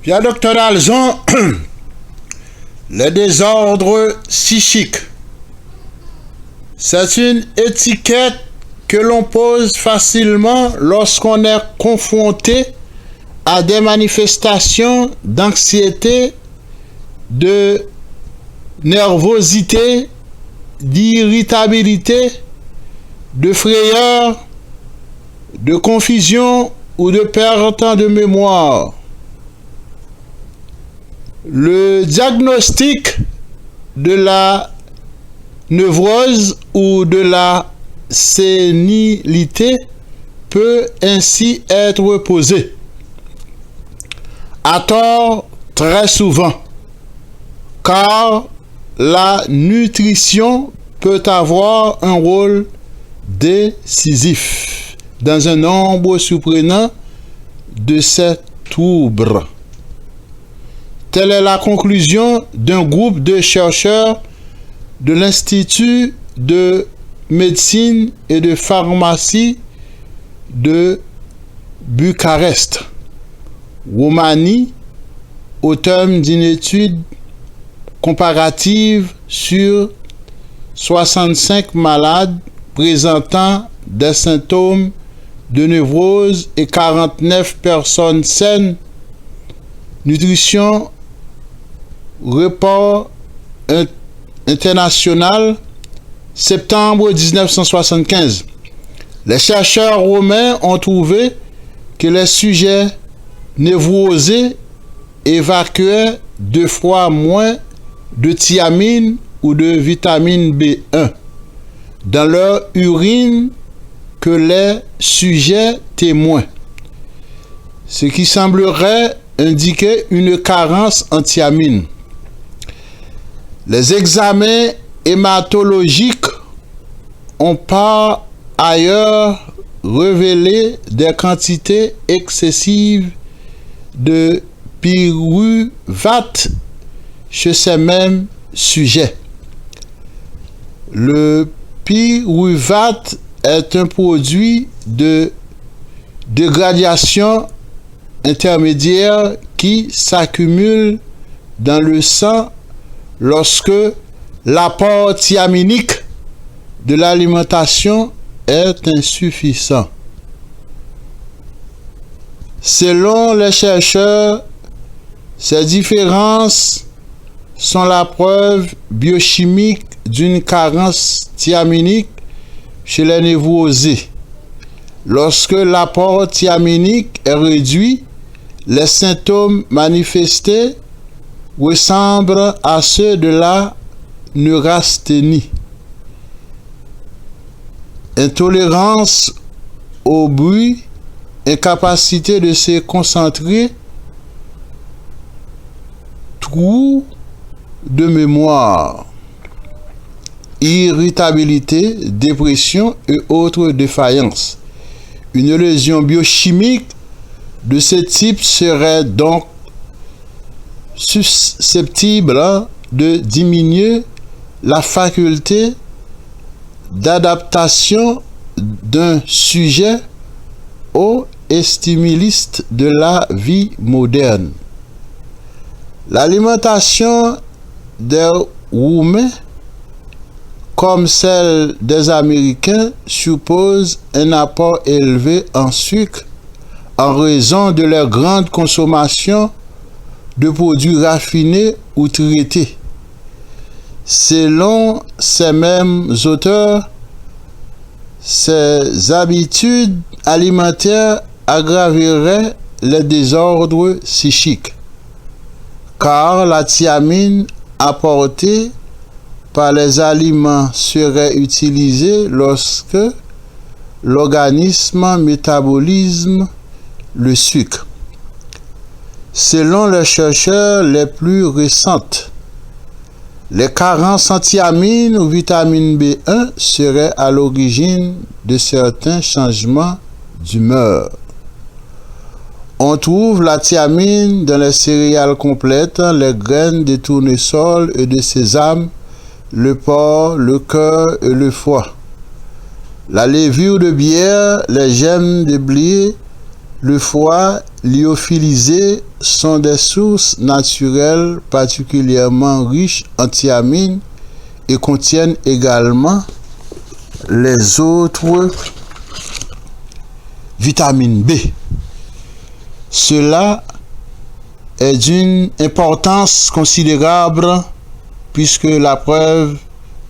Bien, docteur Alzon, le désordre psychique, c'est une étiquette que l'on pose facilement lorsqu'on est confronté à des manifestations d'anxiété, de nervosité, d'irritabilité, de frayeur, de confusion ou de perte de mémoire. Le diagnostic de la névrose ou de la sénilité peut ainsi être posé. À tort, très souvent, car la nutrition peut avoir un rôle décisif dans un nombre surprenant de ces troubles. Telle est la conclusion d'un groupe de chercheurs de l'Institut de médecine et de pharmacie de Bucarest, Roumanie, au terme d'une étude comparative sur 65 malades présentant des symptômes de névrose et 49 personnes saines. Nutrition Report International, septembre 1975. Les chercheurs roumains ont trouvé que les sujets névrosés évacuaient 2 fois moins de thiamine ou de vitamine B1 dans leur urine que les sujets témoins, ce qui semblerait indiquer une carence en thiamine. Les examens hématologiques ont par ailleurs révélé des quantités excessives de pyruvate chez ces mêmes sujets. Le pyruvate est un produit de dégradation intermédiaire qui s'accumule dans le sang lorsque l'apport thiaminique de l'alimentation est insuffisant. Selon les chercheurs, ces différences sont la preuve biochimique d'une carence thiaminique chez les névrosés. Lorsque l'apport thiaminique est réduit, les symptômes manifestés ressemblent à ceux de la neurasthénie. Intolérance au bruit, incapacité de se concentrer, trou de mémoire, irritabilité, dépression et autres défaillances. Une lésion biochimique de ce type serait donc susceptible de diminuer la faculté d'adaptation d'un sujet aux stimuli de la vie moderne. L'alimentation des Roumains, comme celle des Américains, suppose un apport élevé en sucre en raison de leur grande consommation de produits raffinés ou traités. Selon ces mêmes auteurs, ces habitudes alimentaires aggraveraient les désordres psychiques, car la thiamine apportée par les aliments serait utilisée lorsque l'organisme métabolise le sucre. Selon les chercheurs les plus récentes, les carences en thiamine ou vitamine B1 seraient à l'origine de certains changements d'humeur. On trouve la thiamine dans les céréales complètes, les graines de tournesol et de sésame, le porc, le cœur et le foie. La levure de bière, les gemmes de blé, le foie lyophilisés sont des sources naturelles particulièrement riches en thiamine et contiennent également les autres vitamines B. Cela est d'une importance considérable puisque la preuve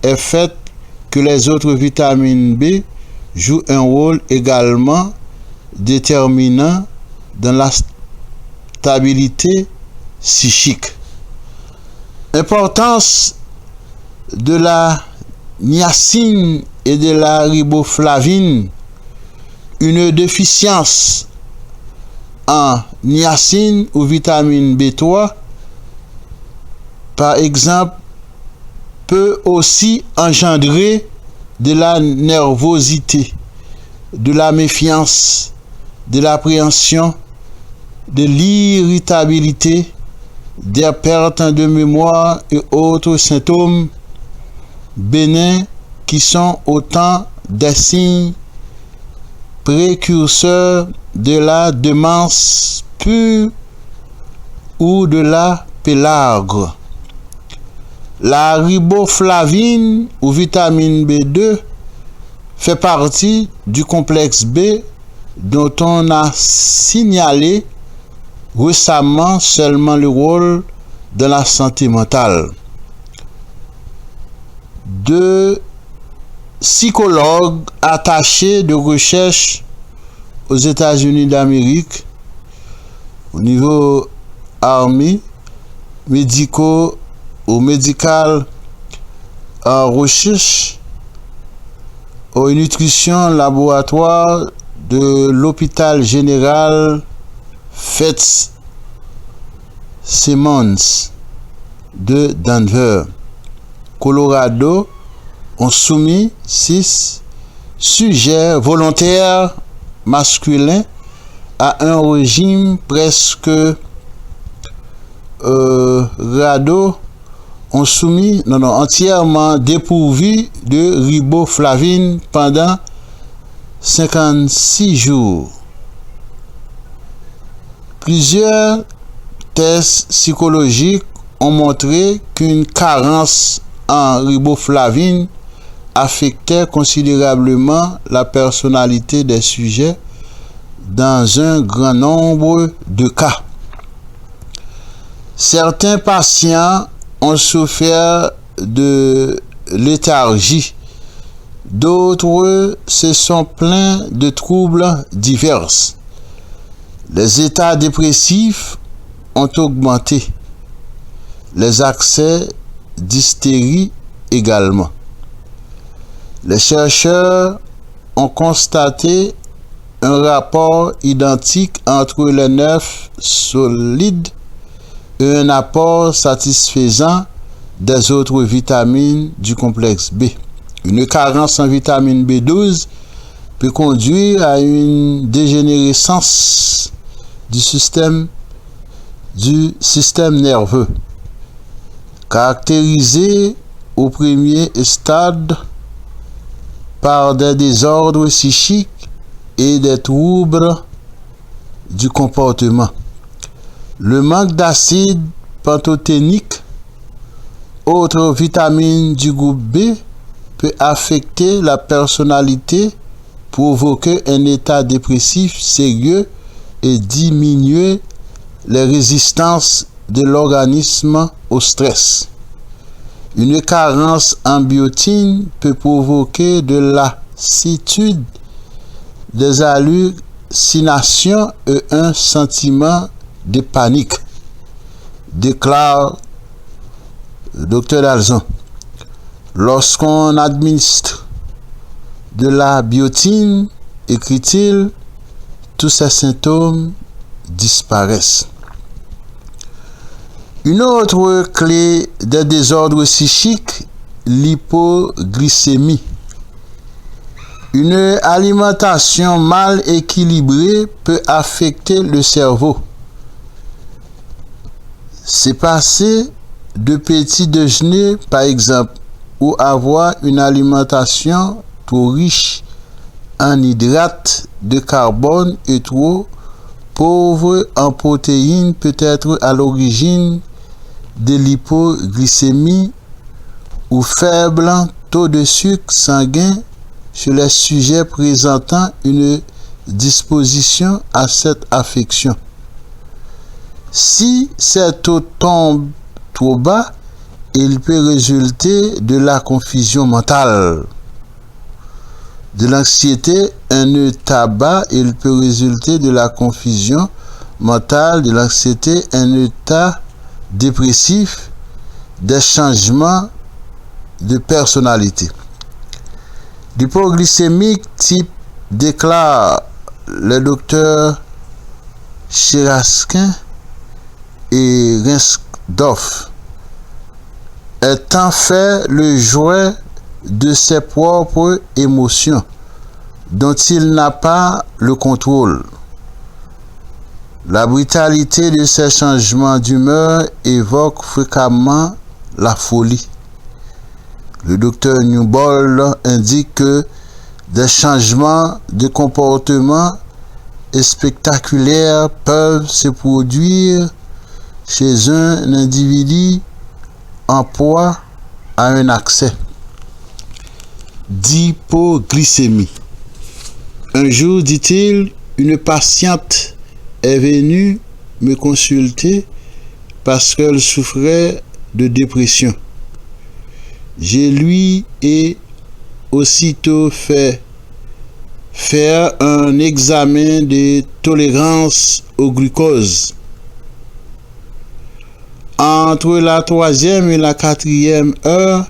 est faite que les autres vitamines B jouent un rôle également déterminant dans la stabilité psychique. Importance de la niacine et de la riboflavine. Une déficience en niacine ou vitamine B3, par exemple, peut aussi engendrer de la nervosité, de la méfiance, de l'appréhension, de l'irritabilité, des pertes de mémoire et autres symptômes bénins qui sont autant des signes précurseurs de la démence pure ou de la pélargre. La riboflavine ou vitamine B2 fait partie du complexe B dont on a signalé récemment seulement le rôle dans la santé mentale. Deux psychologues attachés de recherche aux États-Unis d'Amérique, au niveau armée, médical en recherche au nutrition laboratoire de l'hôpital général Fitzsimmons de Denver, Colorado, ont soumis 6 sujets volontaires masculins à un régime presque entièrement dépourvu de riboflavine pendant 56 jours. Plusieurs tests psychologiques ont montré qu'une carence en riboflavine affectait considérablement la personnalité des sujets dans un grand nombre de cas. Certains patients ont souffert de léthargie, d'autres se sont plaints de troubles divers. Les états dépressifs ont augmenté, les accès d'hystérie également. Les chercheurs ont constaté un rapport identique entre les nerfs solides et un apport satisfaisant des autres vitamines du complexe B. Une carence en vitamine B12 peut conduire à une dégénérescence du système nerveux, caractérisé au premier stade par des désordres psychiques et des troubles du comportement. Le manque d'acide pantothénique, autre vitamine du groupe B, peut affecter la personnalité, provoquer un état dépressif sérieux et diminuer les résistances de l'organisme au stress. Une carence en biotine peut provoquer de lassitude, des hallucinations et un sentiment de panique, déclare le Dr Dalzon. Lorsqu'on administre de la biotine, écrit-il, tous ces symptômes disparaissent. Une autre clé des désordres psychiques, l'hypoglycémie. Une alimentation mal équilibrée peut affecter le cerveau. C'est passer de petit déjeuner, par exemple, ou avoir une alimentation trop riche en hydrates de carbone et trop pauvre en protéines peut être à l'origine de l'hypoglycémie ou faible taux de sucre sanguin chez les sujets présentant une disposition à cette affection. Si ces taux tombent trop bas, il peut résulter de la confusion mentale, de l'anxiété. Un état bas, il peut résulter de la confusion mentale, de l'anxiété, un état dépressif, des changements de personnalité. L'hypoglycémie type déclare le docteur Chiraskin et Rinsdorf est en fait le jouet de ses propres émotions dont il n'a pas le contrôle. La brutalité de ces changements d'humeur évoque fréquemment la folie. Le docteur Newbold indique que des changements de comportement spectaculaires peuvent se produire chez un individu en proie à un accès d'hypoglycémie. Un jour, dit-il, une patiente est venue me consulter parce qu'elle souffrait de dépression. Je lui ai aussitôt fait faire un examen de tolérance au glucose. Entre la 3e et la 4e heure,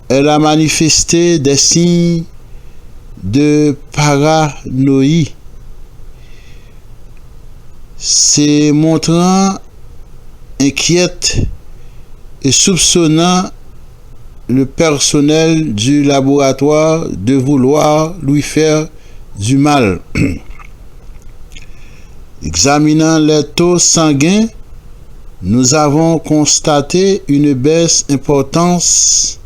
elle a manifesté des signes de paranoïa, se montrant inquiète et soupçonnant le personnel du laboratoire de vouloir lui faire du mal. Examinant les taux sanguins, nous avons constaté une baisse importante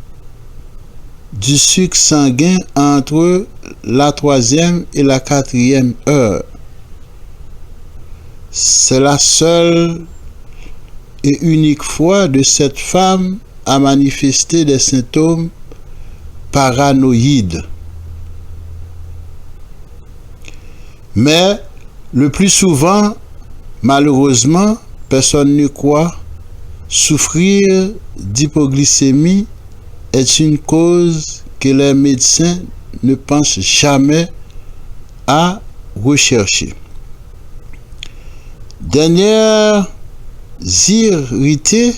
du sucre sanguin entre la 3e et la 4e heure. C'est la seule et unique fois de cette femme à manifester des symptômes paranoïdes. Mais le plus souvent, malheureusement, personne ne croit. Souffrir d'hypoglycémie est une cause que les médecins ne pensent jamais à rechercher. Dernière irritée,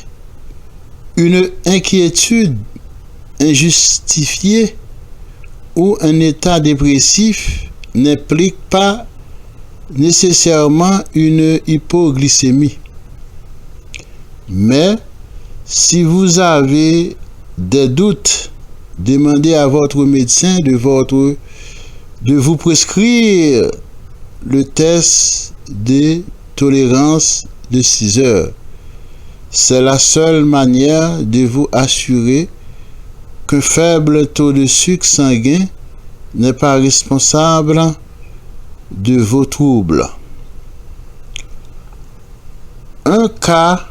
une inquiétude injustifiée ou un état dépressif n'implique pas nécessairement une hypoglycémie. Mais si vous avez des doutes, demandez à votre médecin de vous prescrire le test de tolérance de 6 heures. C'est la seule manière de vous assurer qu'un faible taux de sucre sanguin n'est pas responsable de vos troubles. Un cas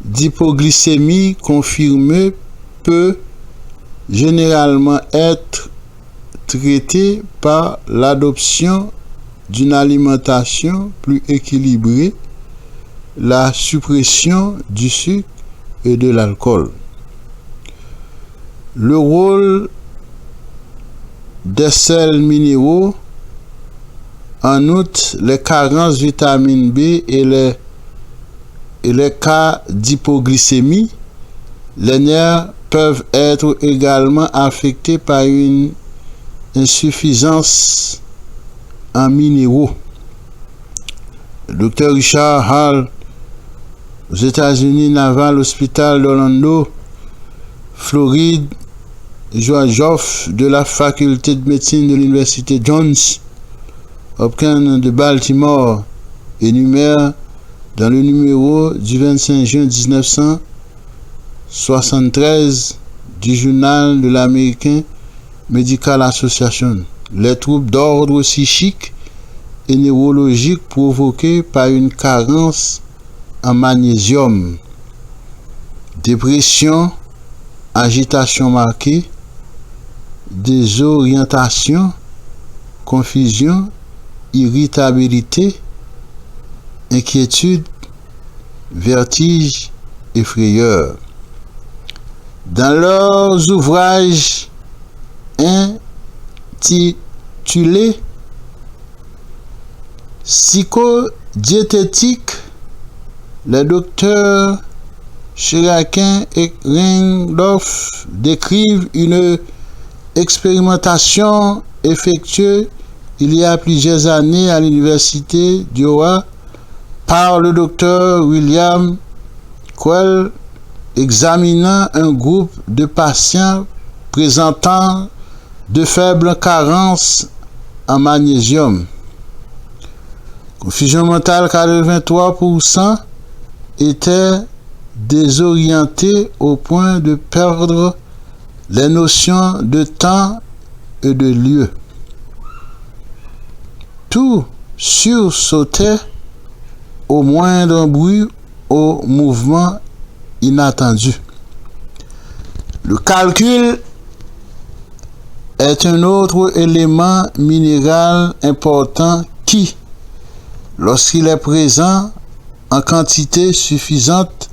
d'hypoglycémie confirmé peut généralement être traité par l'adoption d'une alimentation plus équilibrée, la suppression du sucre et de l'alcool. Le rôle des sels minéraux, en outre, les carences de vitamine B et les cas d'hypoglycémie, les nerfs peuvent être également affectés par une insuffisance en minéraux. Le Dr Richard Hall, aux États-Unis, Naval Hospital d'Orlando, Floride, George de la faculté de médecine de l'université Johns Hopkins de Baltimore, énumère dans le numéro du 25 juin 1973 du journal de l'American Medical Association les troubles d'ordre psychique et neurologiques provoquées par une carence en magnésium, dépression, agitation marquée, désorientation, confusion, irritabilité, inquiétude, vertige et frayeur. Dans leurs ouvrages intitulés Psychodiététique, les docteurs Chiraquin et Ringdorf décrivent une expérimentation effectuée il y a plusieurs années à l'université d'Iowa par le docteur William Quell, examinant un groupe de patients présentant de faibles carences en magnésium. Confusion mentale, 83% étaient désorientés au point de perdre les notions de temps et de lieu. Tout sursautait au moindre bruit, au mouvement inattendu. Le calcul est un autre élément minéral important qui, lorsqu'il est présent en quantité suffisante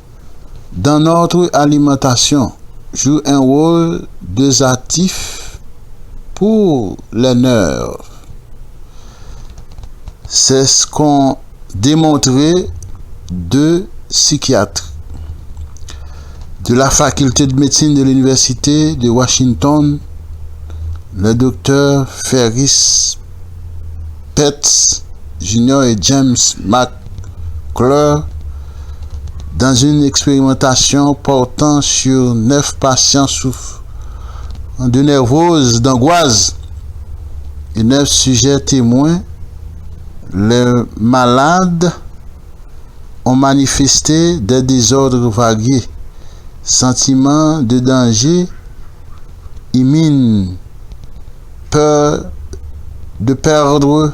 dans notre alimentation, joue un rôle désatif pour les nerfs. C'est ce qu'ont démontré deux psychiatres de la faculté de médecine de l'université de Washington, le docteur Ferris Petz Jr. et James McClure, dans une expérimentation portant sur 9 patients souffrant de névrose, d'angoisse et 9 sujets témoins. Les malades ont manifesté des désordres variés, sentiments de danger, imminent, peur de perdre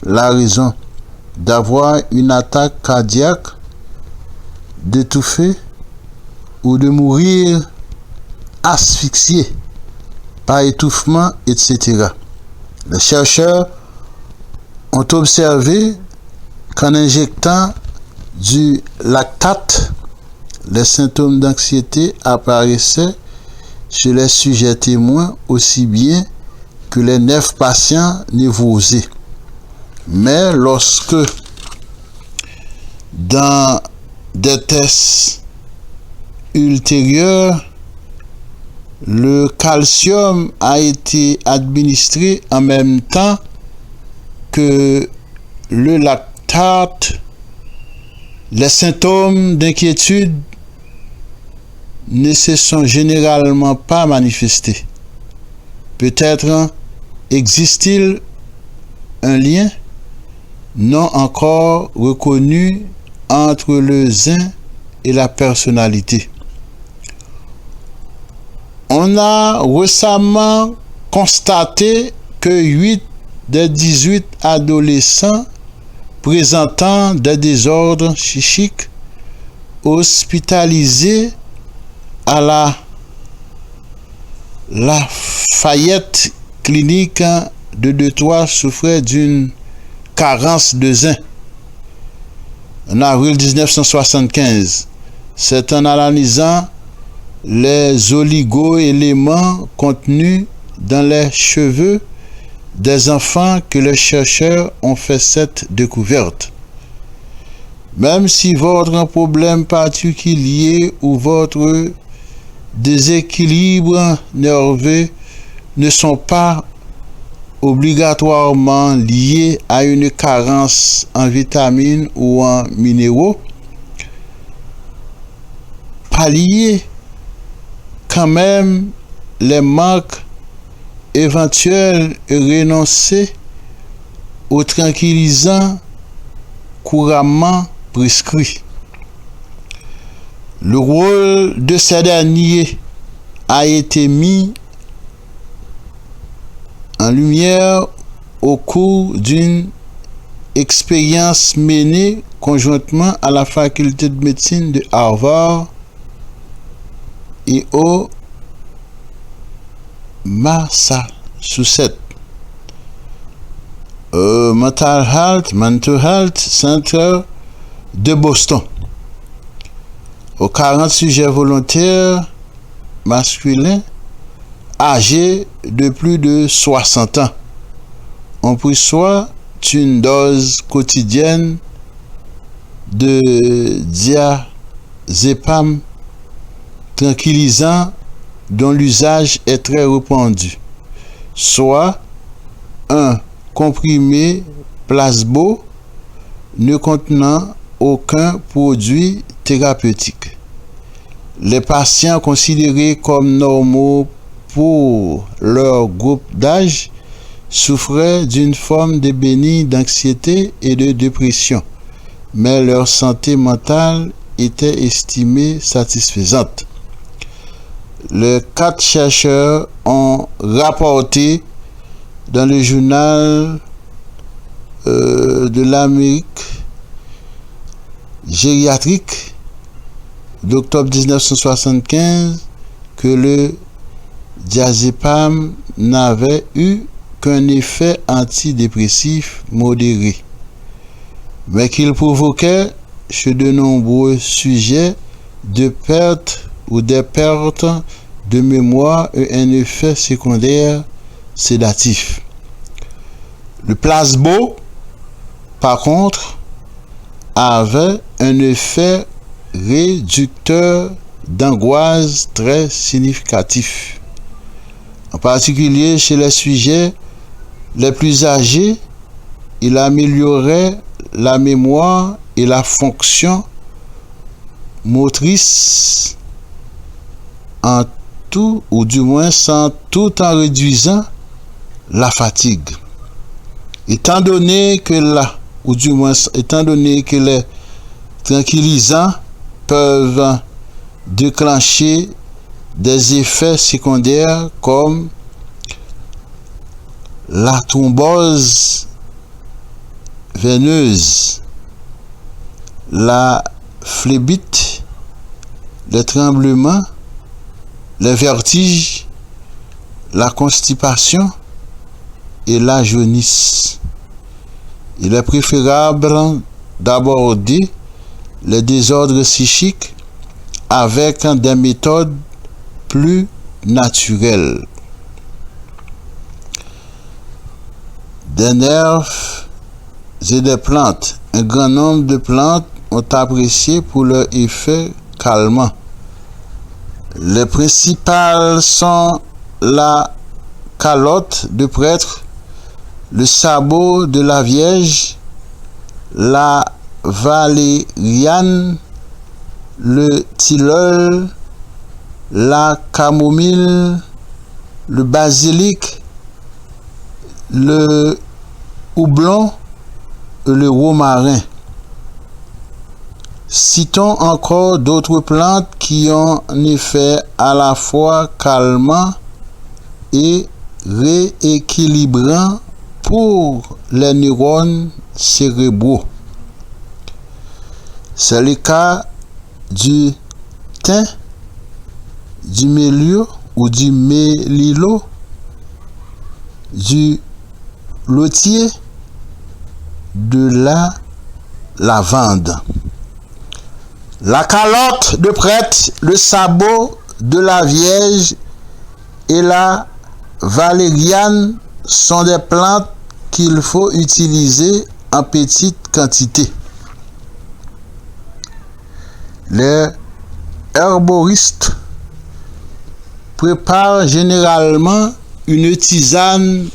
la raison, d'avoir une attaque cardiaque, d'étouffer ou de mourir asphyxié par étouffement, etc. Les chercheurs ont observé qu'en injectant du lactate, les symptômes d'anxiété apparaissaient chez les sujets témoins aussi bien que les 9 patients névrosés. Mais lorsque, dans des tests ultérieurs, le calcium a été administré en même temps que le lactate, les symptômes d'inquiétude ne se sont généralement pas manifestés. Peut-être existe-t-il un lien non encore reconnu entre le zen et la personnalité. On a récemment constaté que 8 des 18 adolescents présentant des désordres psychiques hospitalisés à la Lafayette Clinique de Détroit souffraient d'une carence de zinc. En avril 1975, c'est en analysant les oligo-éléments contenus dans les cheveux des enfants que les chercheurs ont fait cette découverte. Même si votre problème particulier ou votre déséquilibre nerveux ne sont pas obligatoirement liés à une carence en vitamines ou en minéraux, pallier quand même les manques éventuels et renoncer aux tranquillisants couramment prescrits. Le rôle de ces derniers a été mis en lumière au cours d'une expériences menées conjointement à la faculté de médecine de Harvard et au Massachusetts Mental Health Center de Boston. Aux 40 sujets volontaires masculins âgés de plus de 60 ans, on prit soit une dose quotidienne de diazépam tranquillisant dont l'usage est très répandu, soit un comprimé placebo ne contenant aucun produit thérapeutique. Les patients considérés comme normaux pour leur groupe d'âge souffraient d'une forme de bénigne d'anxiété et de dépression, mais leur santé mentale était estimée satisfaisante. Les 4 chercheurs ont rapporté dans le journal de l'Amérique gériatrique d'octobre 1975 que le diazépam n'avait eu qu'un effet antidépressif modéré, mais qu'il provoquait chez de nombreux sujets des pertes de mémoire et un effet secondaire sédatif. Le placebo, par contre, avait un effet réducteur d'angoisse très significatif. En particulier chez les sujets les plus âgés, il améliorait la mémoire et la fonction motrice en tout, ou du moins tout en réduisant la fatigue. Étant donné que les tranquillisants peuvent déclencher des effets secondaires comme la thrombose veineuse, la phlébite, les tremblements, les vertiges, la constipation et la jaunisse. Il est préférable d'aborder les désordres psychiques avec des méthodes plus naturelles. Des nerfs et des plantes. Un grand nombre de plantes ont apprécié pour leur effet calmant. Les principales sont la calotte de prêtre, le sabot de la Vierge, la valériane, le tilleul, la camomille, le basilic, le houblon et le romarin. Citons encore d'autres plantes qui ont un effet à la fois calmant et rééquilibrant pour les neurones cérébraux. C'est le cas du thym, du mélio ou du mélilo, du lotier, de la lavande. La calotte de prêtre, le sabot de la Vierge et la valériane sont des plantes qu'il faut utiliser en petite quantité. Les herboristes préparent généralement une tisane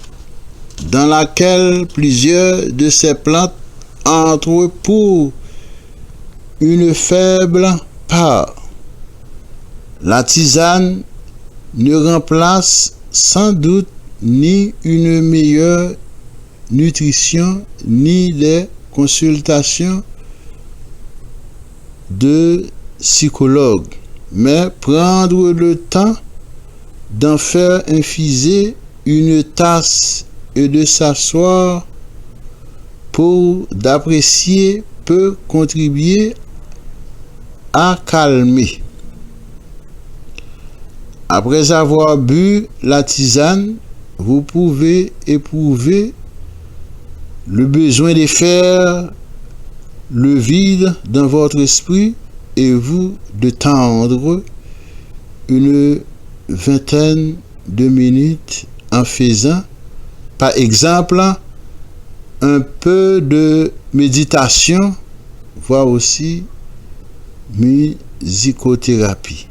dans laquelle plusieurs de ces plantes entrent pour une faible part. La tisane ne remplace sans doute ni une meilleure nutrition ni des consultations de psychologue, mais prendre le temps d'en faire infuser une tasse et de s'asseoir d'apprécier peut contribuer à calmer. Après avoir bu la tisane, vous pouvez éprouver le besoin de faire le vide dans votre esprit et vous détendre une vingtaine de minutes en faisant, par exemple, un peu de méditation, voire aussi musicothérapie.